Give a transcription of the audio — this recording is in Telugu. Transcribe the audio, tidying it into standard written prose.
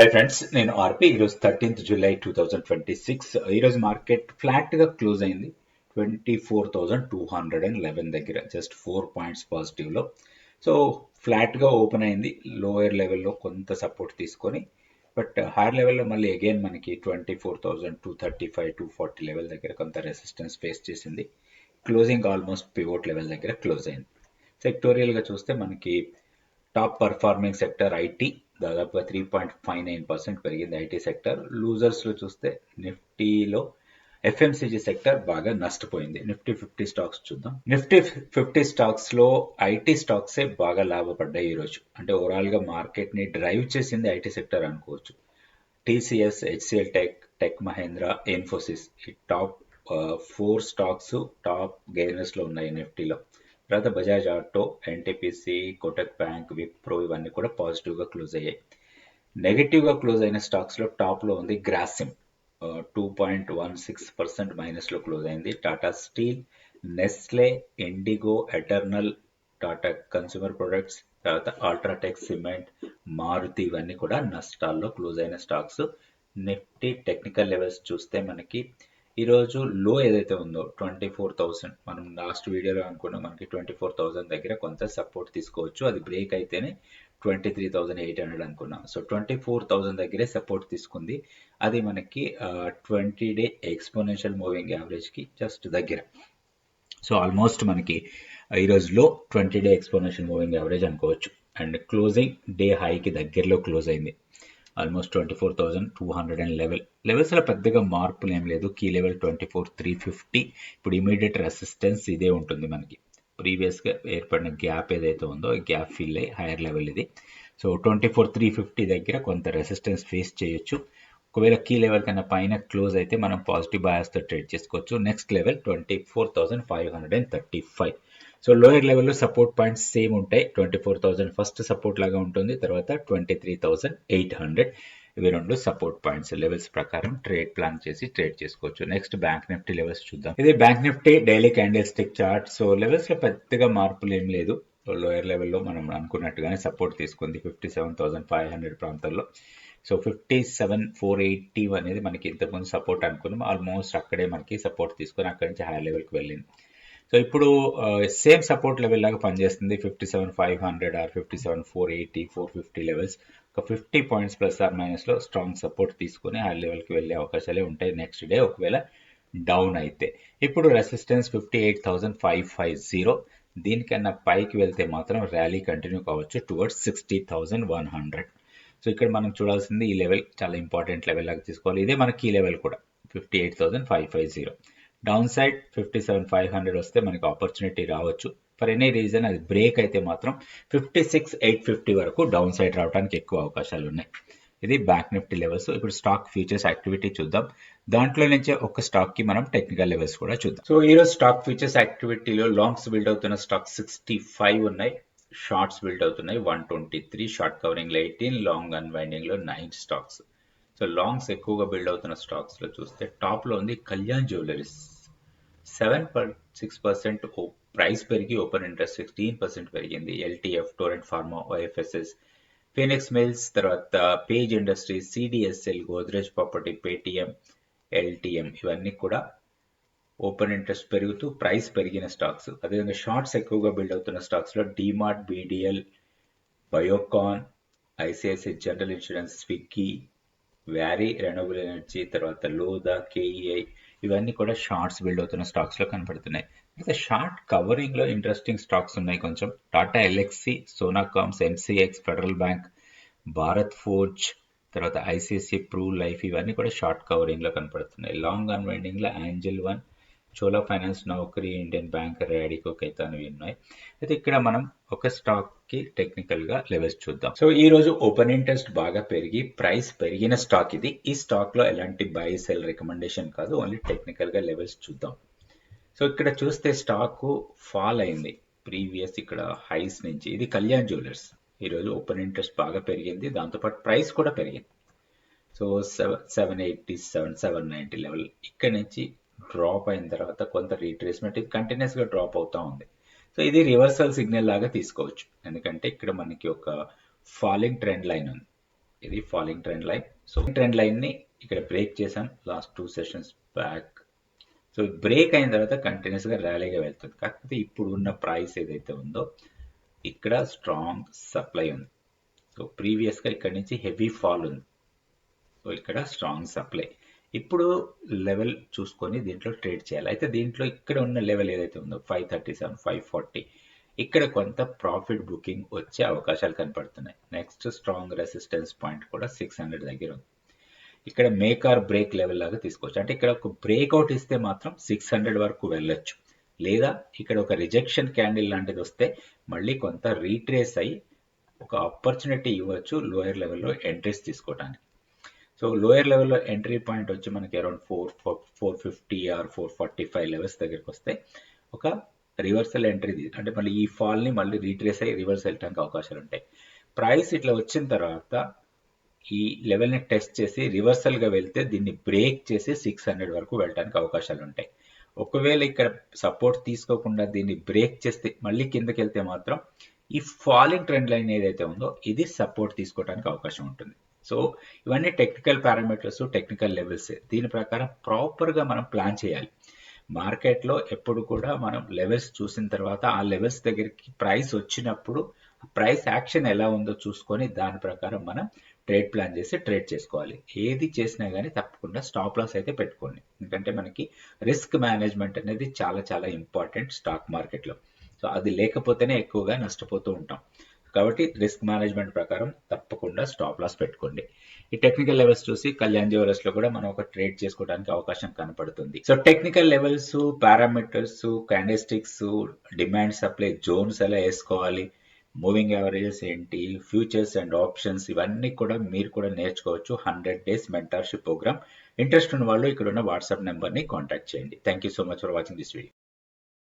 హై ఫ్రెండ్స్, నేను ఆర్పి. ఈరోజు 13th జూలై 2026. ఈరోజు మార్కెట్ ఫ్లాట్గా క్లోజ్ అయింది 24,211 దగ్గర, జస్ట్ 4 పాయింట్స్ పాజిటివ్లో. సో ఫ్లాట్గా ఓపెన్ అయింది, లోయర్ లెవెల్లో కొంత సపోర్ట్ తీసుకొని, బట్ హైయర్ లెవెల్లో మళ్ళీ అగైన్ మనకి 24,235 240 లెవెల్ దగ్గర కొంత రెసిస్టెన్స్ ఫేస్ చేసింది. క్లోజింగ్ ఆల్మోస్ట్ పివోట్ లెవెల్ దగ్గర క్లోజ్ అయింది. సెక్టోరియల్గా చూస్తే మనకి టాప్ పర్ఫార్మింగ్ సెక్టర్ ఐటీ, దాదాపుగా 3.59% పెరిగింది ఐటీ సెక్టర్. లూజర్స్లో చూస్తే నిఫ్టీలో ఎఫ్ఎంసీజీ సెక్టర్ బాగా నష్టపోయింది. నిఫ్టీ 50 స్టాక్స్ చూద్దాం. నిఫ్టీ 50 స్టాక్స్లో ఐటీ స్టాక్సే బాగా లాభపడ్డాయి ఈరోజు. అంటే ఓవరాల్గా మార్కెట్ని డ్రైవ్ చేసింది ఐటీ సెక్టర్ అనుకోవచ్చు. TCS, HCL tech Mahindra, Infosys, ఈ టాప్ 4 స్టాక్స్ టాప్ గెయినర్స్లో ఉన్నాయి నిఫ్టీలో. తర్వాత Bajaj auto, NTPC, Kotak bank, Wipro ఇవన్నీ కూడా పాజిటివ్గా క్లోజ్ అయ్యాయి. నెగిటివ్గా క్లోజ్ అయిన స్టాక్స్లో టాప్లో ఉంది గ్రాసిమ్, 2.16% మైనస్లో క్లోజ్ అయింది. Tata steel, Nestle, IndiGo, eternal, Tata consumer products, తర్వాత అల్ట్రాటెక్ సిమెంట్, మారుతి ఇవన్నీ కూడా నష్టాల్లో క్లోజ్ అయిన స్టాక్స్. నిఫ్టీ టెక్నికల్ లెవెల్స్ చూస్తే మనకి ఈరోజు లో ఏదైతే ఉందో 24,000, మనం లాస్ట్ వీడియోలో అనుకున్నాం మనకి 24,000 దగ్గర కొంత సపోర్ట్ తీసుకోవచ్చు. అది బ్రేక్ అయితేనే 23,800 అనుకున్నాం. సో 24,000 దగ్గరే సపోర్ట్ తీసుకుంది. అది మనకి 20-day ఎక్స్పోనెన్షియల్ మూవింగ్ యావరేజ్కి జస్ట్ దగ్గర. సో ఆల్మోస్ట్ మనకి ఈరోజులో 20-day ఎక్స్పోనెన్షియల్ మూవింగ్ యావరేజ్ అనుకోవచ్చు. అండ్ క్లోజింగ్ డే హైకి దగ్గరలో క్లోజ్ అయింది, ఆల్మోస్ట్ 24,211 లెవెల్స్లో పెద్దగా మార్పులు ఏం లేదు. Key level 24,350. ఇప్పుడు ఇమీడియట్ రెసిస్టెన్స్ ఇదే ఉంటుంది మనకి. ప్రీవియస్గా ఏర్పడిన గ్యాప్ ఏదైతే ఉందో ఈ గ్యాప్ ఫిల్ అయ్యి హైయర్ లెవెల్ ఇది. సో 24,350 దగ్గర కొంత రెసిస్టెన్స్ ఫేస్ చేయొచ్చు. ఒకవేళ కీ లెవెల్ కన్నా పైన క్లోజ్ అయితే మనం పాజిటివ్ బయాస్తో ట్రేడ్ చేసుకోవచ్చు. Next level 24,535. సో లోయర్ లెవెల్లో సపోర్ట్ పాయింట్స్ సేమ్ ఉంటాయి. 24,000 ఫస్ట్ సపోర్ట్ లాగా ఉంటుంది, తర్వాత 23,800. ఇవి రెండు సపోర్ట్ పాయింట్స్. లెవెల్స్ ప్రకారం ట్రేడ్ ప్లాన్ చేసి ట్రేడ్ చేసుకోవచ్చు. నెక్స్ట్ బ్యాంక్ నిఫ్టీ లెవెల్స్ చూద్దాం. ఇది bank Nifty daily candle stick chart. So లెవెల్స్లో పెద్దగా మార్పులు ఏం లేదు. లోయర్ లెవెల్లో మనం అనుకున్నట్టుగానే సపోర్ట్ తీసుకుంది 57,500 ప్రాంతాల్లో. సో 57,480 అనేది మనకి ఇంతకుముందు సపోర్ట్ అనుకున్నాం. ఆల్మోస్ట్ అక్కడే మనకి సపోర్ట్ తీసుకొని అక్కడి నుంచి హై లెవెల్కి వెళ్ళింది. సో ఇప్పుడు సేమ్ సపోర్ట్ లెవెల్ లాగా పనిచేస్తుంది 57,500 ఆర్ 57,480 450 లెవెల్స్. ఒక 50 పాయింట్స్ ప్లస్ ఆర్ మైనస్లో స్ట్రాంగ్ సపోర్ట్ తీసుకొని హై లెవెల్కి వెళ్ళే అవకాశాలే ఉంటాయి నెక్స్ట్ డే ఒకవేళ డౌన్ అయితే. ఇప్పుడు రెసిస్టెన్స్ 58,550. దీనికన్నా పైకి వెళ్తే మాత్రం ర్యాలీ కంటిన్యూ కావచ్చు టువర్డ్స్ 60,100. సో ఇక్కడ మనం చూడాల్సింది ఈ లెవెల్ చాలా ఇంపార్టెంట్ లెవెల్ లాగా తీసుకోవాలి. ఇదే మనకి ఈ లెవెల్ కూడా 58,550. డౌన్ సైడ్ 57,500 వస్తే మనకి ఆపర్చునిటీ రావచ్చు. ఫర్ ఎనీ రీజన్ అది బ్రేక్ అయితే మాత్రం 56,850 వరకు డౌన్ సైడ్ రావడానికి ఎక్కువ అవకాశాలు ఉన్నాయి. ఇది బ్యాంక్ నిఫ్టీ లెవెల్స్. ఇప్పుడు స్టాక్ ఫ్యూచర్స్ యాక్టివిటీ చూద్దాం. దాంట్లో నుంచే ఒక స్టాక్ కి మనం టెక్నికల్ లెవెల్స్ కూడా చూద్దాం. సో ఈరోజు స్టాక్ ఫ్యూచర్స్ యాక్టివిటీలో లాంగ్స్ బిల్డ్ అవుతున్న స్టాక్ 65 ఉన్నాయి, షార్ట్స్ బిల్డ్ అవుతున్నాయి 123, షార్ట్ కవరింగ్ లో 18, లాంగ్ అన్వైండింగ్ లో 9 స్టాక్స్. సో లాంగ్స్ ఎక్కువగా బిల్డ్ అవుతున్న స్టాక్స్ లో చూస్తే టాప్ లో ఉంది కళ్యాణ్ జ్యువెలరీస్, 7.6% ప్రైస్ పెరిగి ఓపెన్ ఇంట్రెస్ట్ 16% పెరిగింది. LTF, Torrent Pharma, OFSS, Phoenix Mills, తర్వాత Page Industries, CDSL, Godrej property, Paytm, LTM ఇవన్నీ కూడా ఓపెన్ ఇంట్రెస్ట్ పెరుగుతూ ప్రైస్ పెరిగిన స్టాక్స్. అదేవిధంగా షార్ట్స్ ఎక్కువగా బిల్డ్ అవుతున్న స్టాక్స్ లో DMart, BDL, Biocon, ICICI general insurance, Swiggy, Waaree renewable energy, తర్వాత లోదా, కేఈఐ ఇవన్నీ కూడా షార్ట్స్ బిల్డ్ అవుతున్న స్టాక్స్ లో కనపడుతున్నాయి. అయితే షార్ట్ కవరింగ్ లో ఇంట్రెస్టింగ్ స్టాక్స్ ఉన్నాయి కొంచెం. Tata Elxsi, Sonacoms, MCX, Federal Bank, Bharat Forge, తర్వాత ఐసిఐసిఐ ప్రూ లైఫ్ ఇవన్నీ కూడా షార్ట్ కవరింగ్ లో కనపడుతున్నాయి. లాంగ్ అన్వైండింగ్ లో Angel One, Chola Finance, Naukri, Indian Bank, Radico, Khaitan ఇవి ఉన్నాయి. అయితే ఇక్కడ మనం ఒక స్టాక్ కి టెక్నికల్ గా లెవెల్స్ చూద్దాం. సో ఈ రోజు ఓపెన్ ఇంట్రెస్ట్ బాగా పెరిగి ప్రైస్ పెరిగిన స్టాక్ ఇది. ఈ స్టాక్ లో ఎలాంటి బై సెల్ రికమెండేషన్ కాదు, ఓన్లీ టెక్నికల్ గా లెవెల్స్ చూద్దాం. సో ఇక్కడ చూస్తే స్టాక్ ఫాల్ అయింది ప్రీవియస్ ఇక్కడ హైస్ నుంచి. ఇది కళ్యాణ్ జ్యువెలర్స్. ఈరోజు ఓపెన్ ఇంట్రెస్ట్ బాగా పెరిగింది, దాంతోపాటు ప్రైస్ కూడా పెరిగింది. సో 787, 790 లెవెల్ ఇక్కడ నుంచి డ్రాప్ అయిన తర్వాత కొంత రీట్రేస్మెంట్, ఇది కంటిన్యూస్ గా డ్రాప్ అవుతా ఉంది. సో ఇది రివర్సల్ సిగ్నల్ లాగా తీసుకోవచ్చు, ఎందుకంటే ఇక్కడ మనకి ఒక ఫాలింగ్ ట్రెండ్ లైన్ ఉంది. ఇది falling trend line. So trend లైన్ని ఇక్కడ బ్రేక్ చేసాం last 2 sessions back. So break అయిన తర్వాత కంటిన్యూస్గా ర్యాలీగా వెళ్తుంది. కాకపోతే ఇప్పుడు ఉన్న ప్రైస్ ఏదైతే ఉందో ఇక్కడ స్ట్రాంగ్ సప్లై ఉంది. సో ప్రీవియస్గా ఇక్కడ నుంచి హెవీ ఫాల్ ఉంది. సో ఇక్కడ స్ట్రాంగ్ సప్లై. ఇప్పుడు లెవెల్ చూసుకొని దీంట్లో ట్రేడ్ చేయాలి. అయితే దీంట్లో ఇక్కడ ఉన్న లెవెల్ ఏదైతే ఉందో 537, 540 ఇక్కడ కొంత ప్రాఫిట్ బుకింగ్ వచ్చే అవకాశాలు కనపడుతున్నాయి. నెక్స్ట్ స్ట్రాంగ్ రెసిస్టెన్స్ పాయింట్ కూడా 600 దగ్గర ఉంది. ఇక్కడ మేక్ ఆర్ బ్రేక్ లెవెల్ లాగా తీసుకోవచ్చు. అంటే ఇక్కడ ఒక బ్రేక్అవుట్ ఇస్తే మాత్రం 600 వరకు వెళ్ళొచ్చు. లేదా ఇక్కడ ఒక రిజెక్షన్ క్యాండిల్ లాంటిది వస్తే మళ్ళీ కొంత రీట్రేస్ అయ్యి ఒక ఆపర్చునిటీ ఇవ్వచ్చు లోయర్ లెవెల్లో ఎంట్రీస్ తీసుకోవడానికి. సో లోయర్ లెవెల్లో ఎంట్రీ పాయింట్ వచ్చి మనకి అరౌండ్ 450 ఆర్ 445 లెవెల్స్ దగ్గరికి వస్తే ఒక రివర్సల్ ఎంట్రీ, అంటే మళ్ళీ ఈ ఫాల్ని మళ్ళీ రీట్రేస్ అయ్యి రివర్స్ వెళ్ళడానికి అవకాశాలు ఉంటాయి. ప్రైస్ ఇట్లా వచ్చిన తర్వాత ఈ లెవెల్ని టెస్ట్ చేసి రివర్సల్గా వెళ్తే దీన్ని బ్రేక్ చేసి 600 వరకు వెళ్ళడానికి అవకాశాలు ఉంటాయి. ఒకవేళ ఇక్కడ సపోర్ట్ తీసుకోకుండా దీన్ని బ్రేక్ చేస్తే మళ్ళీ కిందకి వెళ్తే మాత్రం ఈ ఫాలింగ్ ట్రెండ్ లైన్ ఏదైతే ఉందో ఇది సపోర్ట్ తీసుకోవడానికి అవకాశం ఉంటుంది. సో ఇవన్నీ టెక్నికల్ పారామీటర్స్, టెక్నికల్ లెవెల్స్. దీని ప్రకారం ప్రాపర్గా మనం ప్లాన్ చేయాలి. మార్కెట్లో ఎప్పుడు కూడా మనం లెవెల్స్ చూసిన తర్వాత ఆ లెవెల్స్ దగ్గరికి ప్రైస్ వచ్చినప్పుడు ప్రైస్ యాక్షన్ ఎలా ఉందో చూసుకొని దాని ప్రకారం మనం ట్రేడ్ ప్లాన్ చేసి ట్రేడ్ చేసుకోవాలి. ఏది చేసినా కానీ తప్పకుండా స్టాప్ లాస్ అయితే పెట్టుకోండి. ఎందుకంటే మనకి రిస్క్ మేనేజ్మెంట్ అనేది చాలా చాలా ఇంపార్టెంట్ స్టాక్ మార్కెట్లో. సో అది లేకపోతేనే ఎక్కువగా నష్టపోతూ ఉంటాం. కాబట్టి రిస్క్ మేనేజ్మెంట్ ప్రకారం తప్పకుండా స్టాప్ లాస్ పెట్టుకోండి. ఈ టెక్నికల్ లెవెల్స్ చూసి కళ్యాణ్ జ్యువెలర్స్ లో కూడా మనం ఒక ట్రేడ్ చేసుకోవడానికి అవకాశం కనపడుతుంది. So technical levels, parameters, candlesticks, demand supply zones ఎలా వేసుకోవాలి, మూవింగ్ యావరేజెస్ ఏంటి, ఫ్యూచర్స్ అండ్ ఆప్షన్స్, ఇవన్నీ కూడా మీరు కూడా నేర్చుకోవచ్చు 100 days మెంటర్షిప్ ప్రోగ్రామ్. ఇంట్రెస్ట్ ఉన్న వాళ్ళు ఇక్కడ ఉన్న వాట్సాప్ నెంబర్ని కాంటాక్ట్ చేయండి. Thank you so much for watching this video.